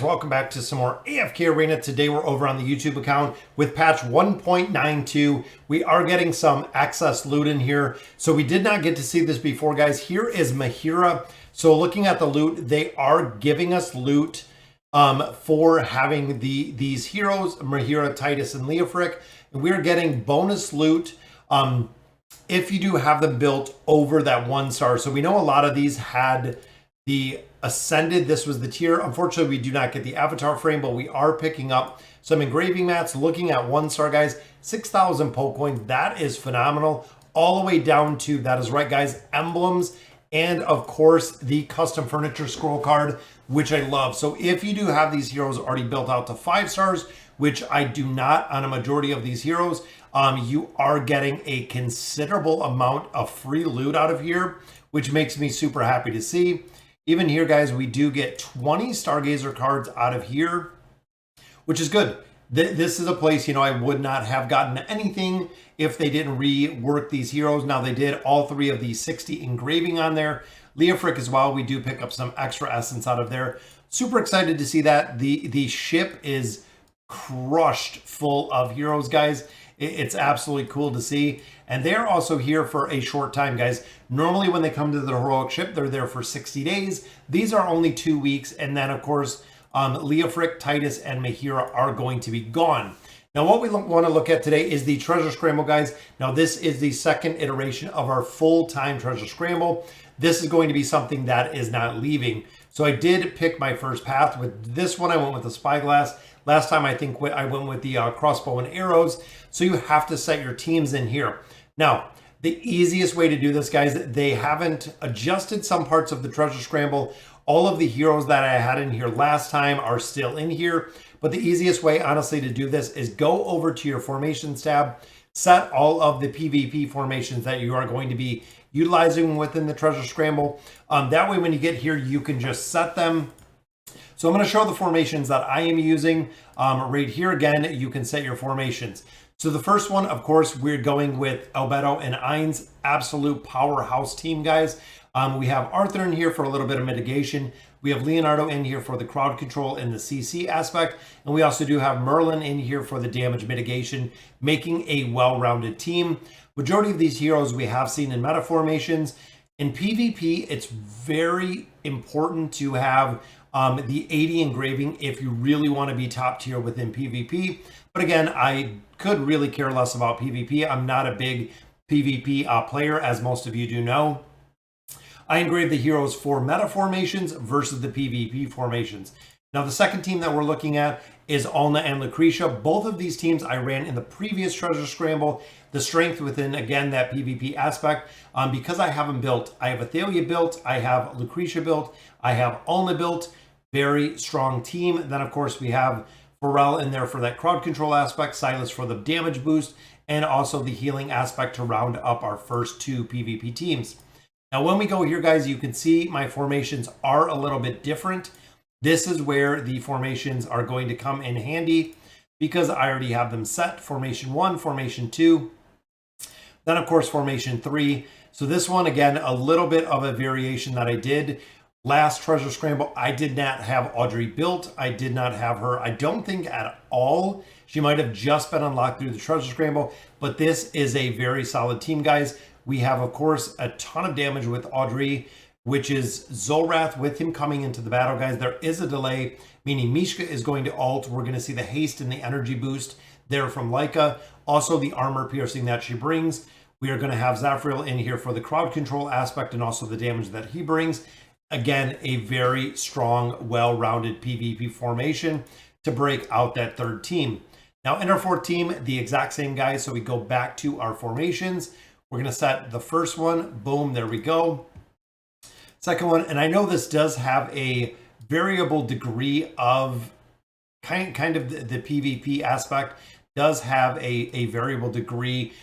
welcome back to some more AFK Arena. Today we're over on the YouTube account with patch 1.92. We are getting some excess loot in here. So we did not get to see this before, guys. Here is Mahira. So looking at the loot, they are giving us loot for having these heroes, Mahira, Titus, and Leofric. And we're getting bonus loot if you do have them built over that 1 star. So we know a lot of these had the Ascended. This was the tier. Unfortunately, we do not get the avatar frame, but we are picking up some engraving mats. Looking at 1 star, guys, 6,000 poke coins. That is phenomenal. All the way down to, that is right, guys, emblems. And of course, the custom furniture scroll card, which I love. So if you do have these heroes already built out to 5 stars, which I do not on a majority of these heroes, you are getting a considerable amount of free loot out of here, which makes me super happy to see. Even here, guys, we do get 20 Stargazer cards out of here, which is good. This is a place, I would not have gotten anything if they didn't rework these heroes. Now, they did all 3 of these 60 engraving on there. Leofric as well. We do pick up some extra essence out of there. Super excited to see that. The ship is crushed full of heroes, guys. It's absolutely cool to see. And they're also here for a short time, guys. Normally when they come to the heroic ship, they're there for 60 days. These are only 2 weeks. And then, of course, Leofric, Titus, and Mahira are going to be gone. Now, what we want to look at today is the Treasure Scramble, guys. Now, this is the second iteration of our full-time Treasure Scramble. This is going to be something that is not leaving. So I did pick my first path. With this one, I went with the Spyglass. Last time, I think I went with the crossbow and arrows. So you have to set your teams in here. Now, the easiest way to do this, guys, they haven't adjusted some parts of the Treasure Scramble. All of the heroes that I had in here last time are still in here. But the easiest way, honestly, to do this is go over to your formations tab, set all of the PvP formations that you are going to be utilizing within the Treasure Scramble. That way, when you get here, you can just set them. So I'm going to show the formations that I am using. Right here, again, you can set your formations. So the first one, of course, we're going with Albedo and Ain's absolute powerhouse team, guys. We have Arthur in here for a little bit of mitigation. We have Leonardo in here for the crowd control and the CC aspect. And we also do have Merlin in here for the damage mitigation, making a well-rounded team. Majority of these heroes we have seen in meta formations. In PvP, it's very important to have the 80 engraving if you really want to be top tier within PvP. But again, I could really care less about PvP. I'm not a big PvP player, as most of you do know. I engraved the heroes for meta formations versus the PvP formations. Now, the second team that we're looking at is Alna and Lucretia. Both of these teams I ran in the previous Treasure Scramble. The strength within, again, that PvP aspect. Because I have them built, I have Athalia built, I have Lucretia built, I have Alna built. Very strong team. Then, of course, we have Pharrell in there for that crowd control aspect, Silas for the damage boost, and also the healing aspect to round up our first 2 PvP teams. Now, when we go here, guys, you can see my formations are a little bit different. This is where the formations are going to come in handy because I already have them set. Formation 1, Formation 2, then, of course, Formation 3. So this one, again, a little bit of a variation that I did. Last Treasure Scramble, I did not have Audrey built. I did not have her, I don't think, at all. She might have just been unlocked through the Treasure Scramble, but this is a very solid team, guys. We have, of course, a ton of damage with Audrey, which is Zolrath with him coming into the battle, guys. There is a delay, meaning Mishka is going to ult. We're going to see the haste and the energy boost there from Leica. Also, the armor piercing that she brings. We are going to have Zafriel in here for the crowd control aspect and also the damage that he brings. Again, a very strong, well-rounded PvP formation to break out that third team. Now, in our fourth team, the exact same guys. So we go back to our formations. We're going to set the first one. Boom, there we go. Second one, and I know this does have a variable degree of kind of the PvP aspect does have a variable degree.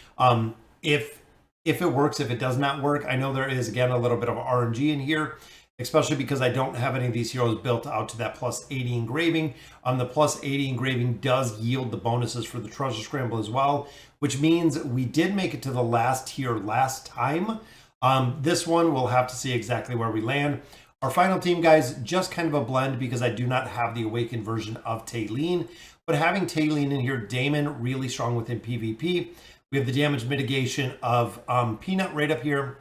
If it works, if it does not work, I know there is, again, a little bit of RNG in here, especially because I don't have any of these heroes built out to that plus 80 engraving. The plus 80 engraving does yield the bonuses for the Treasure Scramble as well, which means we did make it to the last tier last time. This one, we'll have to see exactly where we land. Our final team, guys, just kind of a blend because I do not have the awakened version of Taylene, but having Taylene in here, Damon really strong within PvP. We have the damage mitigation of Peanut right up here.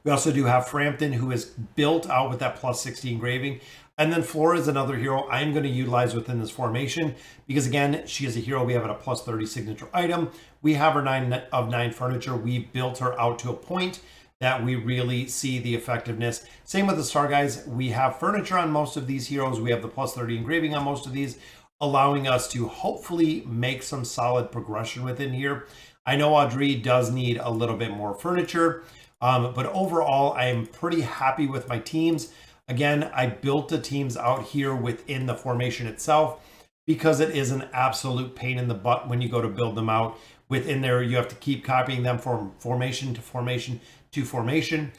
We also do have Frampton, who is built out with that plus 60 engraving. And then Flora is another hero I'm going to utilize within this formation because, again, she is a hero. We have a plus 30 signature item. We have her 9 of 9 furniture. We've built her out to a point that we really see the effectiveness. Same with the star, guys. We have furniture on most of these heroes. We have the plus 30 engraving on most of these, allowing us to hopefully make some solid progression within here. I know Audrey does need a little bit more furniture, but overall, I am pretty happy with my teams. Again, I built the teams out here within the formation itself because it is an absolute pain in the butt when you go to build them out. Within there, you have to keep copying them from formation to formation to formation.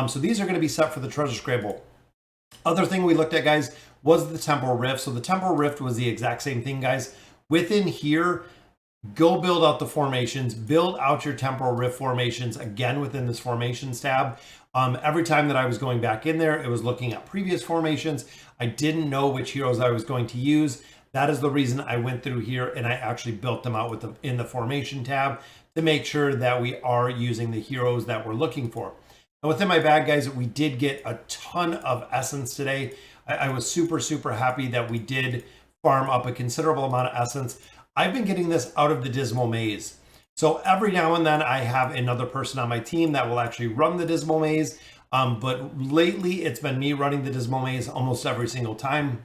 So these are going to be set for the treasure scramble. Other thing we looked at, guys, was the temporal rift. So the temporal rift was the exact same thing, guys. Within here, go build out the formations, build out your temporal rift formations again within this formations tab. Every time that I was going back in there, it was looking at previous formations. I didn't know which heroes I was going to use. That is the reason I went through here and I actually built them out in the formation tab to make sure that we are using the heroes that we're looking for. And within my bag, guys, we did get a ton of essence today. I was super, super happy that we did farm up a considerable amount of essence. I've been getting this out of the Dismal Maze. So every now and then I have another person on my team that will actually run the Dismal Maze. But lately it's been me running the Dismal Maze almost every single time.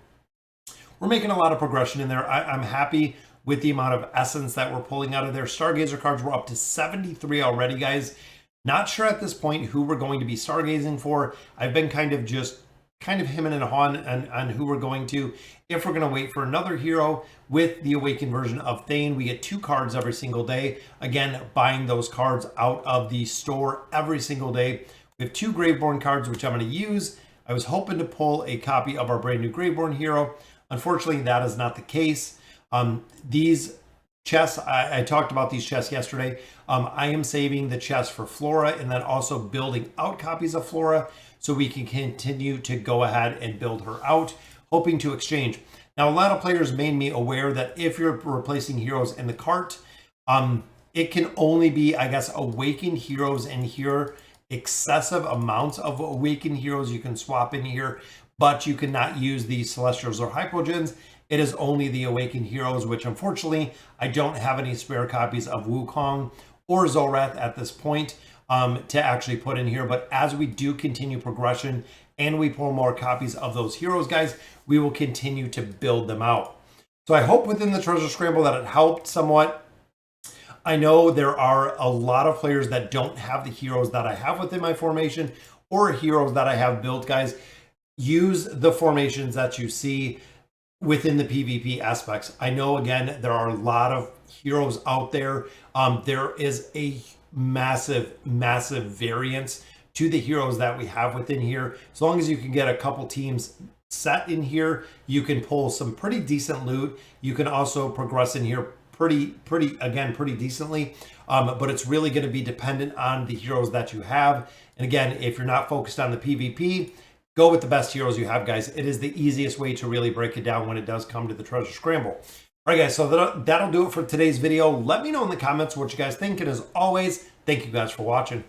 We're making a lot of progression in there. I'm happy with the amount of essence that we're pulling out of there. Stargazer cards, we're up to 73 already, guys. Not sure at this point who we're going to be stargazing for. I've been kind of hemming and hawing on who we're going to. If we're going to wait for another hero with the awakened version of Thane, we get 2 cards every single day. Again, buying those cards out of the store every single day. We have 2 Graveborn cards, which I'm going to use. I was hoping to pull a copy of our brand new Graveborn hero. Unfortunately, that is not the case. These chests, I talked about these chests yesterday. I am saving the chests for Flora and then also building out copies of Flora so we can continue to go ahead and build her out, hoping to exchange. Now, a lot of players made me aware that if you're replacing heroes in the cart, it can only be, I guess, awakened heroes in here. Excessive amounts of awakened heroes you can swap in here, but you cannot use the Celestials or Hypogens. It is only the awakened heroes, which unfortunately, I don't have any spare copies of Wukong or Zorath at this point to actually put in here. But as we do continue progression and we pull more copies of those heroes, guys, we will continue to build them out. So I hope within the treasure scramble that it helped somewhat. I know there are a lot of players that don't have the heroes that I have within my formation or heroes that I have built, guys. Use the formations that you see within the PvP aspects. I know, again, there are a lot of heroes out there. There is a massive variance to the heroes that we have within here. As long as you can get a couple teams set in here, you can pull some pretty decent loot. You can also progress in here pretty decently, but it's really going to be dependent on the heroes that you have. And again, if you're not focused on the PvP, go with the best heroes you have, guys. It is the easiest way to really break it down when it does come to the treasure scramble. All right, guys, so that'll do it for today's video. Let me know in the comments what you guys think, and as always, thank you guys for watching.